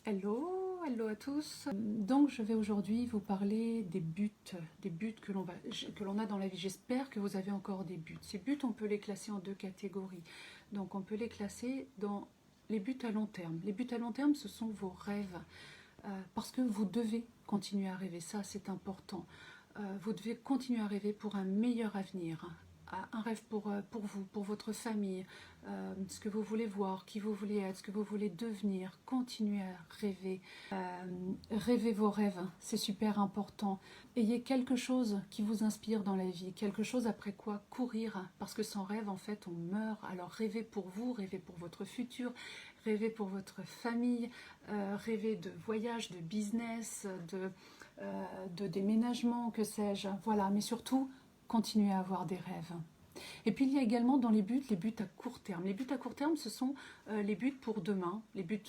Hello, hello à tous. Donc je vais aujourd'hui vous parler des buts que l'on a dans la vie. J'espère que vous avez encore des buts. Ces buts, on peut les classer en deux catégories. Donc on peut les classer dans les buts à long terme. Les buts à long terme, ce sont vos rêves. Parce que vous devez continuer à rêver, ça c'est important. Vous devez continuer à rêver pour un meilleur avenir. Un rêve pour vous, pour votre famille, ce que vous voulez voir, qui vous voulez être, ce que vous voulez devenir. Continuez à rêver. Rêvez vos rêves, c'est super important. Ayez quelque chose qui vous inspire dans la vie, quelque chose après quoi courir, parce que sans rêve, en fait, on meurt. Alors rêvez pour vous, rêvez pour votre futur, rêvez pour votre famille, rêvez de voyage, de business, de déménagement, que sais-je. Voilà, mais surtout, continuez à avoir des rêves. Et puis il y a également dans les buts à court terme. Les buts à court terme, ce sont les buts pour demain, les buts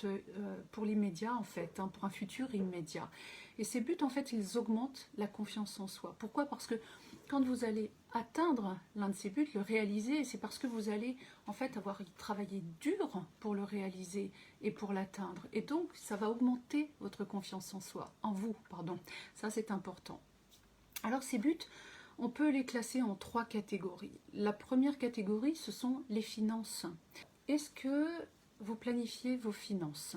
pour l'immédiat en fait, pour un futur immédiat. Et ces buts en fait, ils augmentent la confiance en soi. Pourquoi? Parce que quand vous allez atteindre l'un de ces buts, le réaliser, c'est parce que vous allez en fait avoir travaillé dur pour le réaliser et pour l'atteindre. Et donc ça va augmenter votre confiance en soi, en vous, pardon. Ça c'est important. Alors ces buts, on peut les classer en trois catégories. La première catégorie, ce sont les finances. Est-ce que vous planifiez vos finances?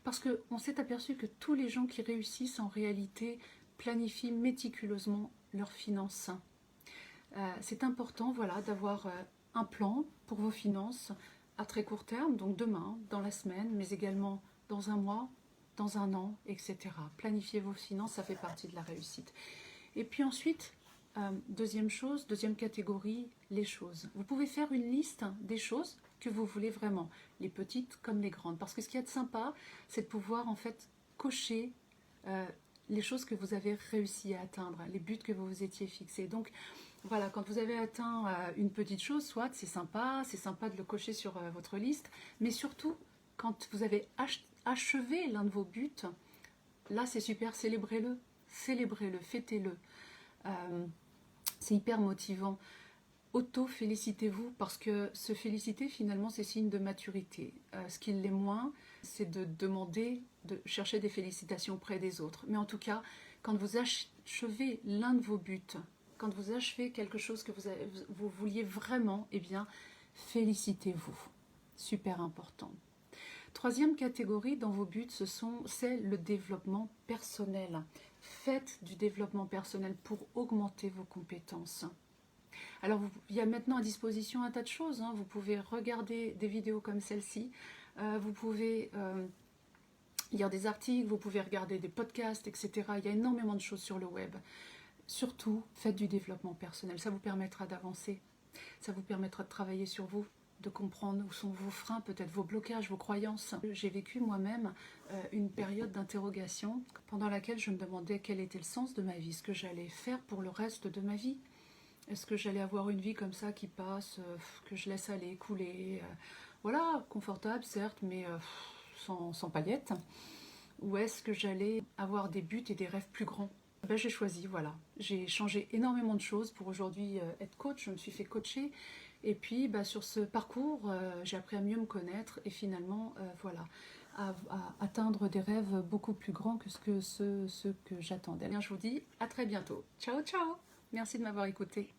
Parce qu'on s'est aperçu que tous les gens qui réussissent en réalité planifient méticuleusement leurs finances. C'est important, voilà, d'avoir un plan pour vos finances à très court terme, donc demain, dans la semaine, mais également dans un mois, dans un an, etc. Planifier vos finances, ça fait partie de la réussite. Et puis ensuite, deuxième catégorie, les choses. Vous pouvez faire une liste des choses que vous voulez vraiment, les petites comme les grandes. Parce que ce qu'il y a de sympa, c'est de pouvoir en fait cocher les choses que vous avez réussi à atteindre, les buts que vous vous étiez fixés. Donc voilà, quand vous avez atteint une petite chose, soit c'est sympa de le cocher sur votre liste, mais surtout, quand vous avez achevé l'un de vos buts, là c'est super, célébrez-le, fêtez-le. C'est hyper motivant. Auto-félicitez-vous parce que se féliciter finalement c'est signe de maturité. Ce qui l'est moins, c'est de demander, de chercher des félicitations auprès des autres. Mais en tout cas, quand vous achevez l'un de vos buts, quand vous achevez quelque chose que vous vouliez vraiment, eh bien, félicitez-vous. Super important. Troisième catégorie dans vos buts, c'est le développement personnel. Faites du développement personnel pour augmenter vos compétences. Alors, il y a maintenant à disposition un tas de choses. Vous pouvez regarder des vidéos comme celle-ci. Vous pouvez lire des articles, vous pouvez regarder des podcasts, etc. Il y a énormément de choses sur le web. Surtout, faites du développement personnel. Ça vous permettra d'avancer. Ça vous permettra de travailler sur vous, de comprendre où sont vos freins, peut-être vos blocages, vos croyances. J'ai vécu moi-même une période d'interrogation pendant laquelle je me demandais quel était le sens de ma vie, ce que j'allais faire pour le reste de ma vie. Est-ce que j'allais avoir une vie comme ça qui passe, que je laisse aller, couler, voilà, confortable certes, mais sans paillettes? Ou est-ce que j'allais avoir des buts et des rêves plus grands? J'ai choisi, voilà. J'ai changé énormément de choses pour aujourd'hui être coach, je me suis fait coacher. Et puis sur ce parcours, j'ai appris à mieux me connaître et finalement, voilà, à atteindre des rêves beaucoup plus grands que ce que j'attendais. Je vous dis à très bientôt. Ciao, ciao! Merci de m'avoir écouté.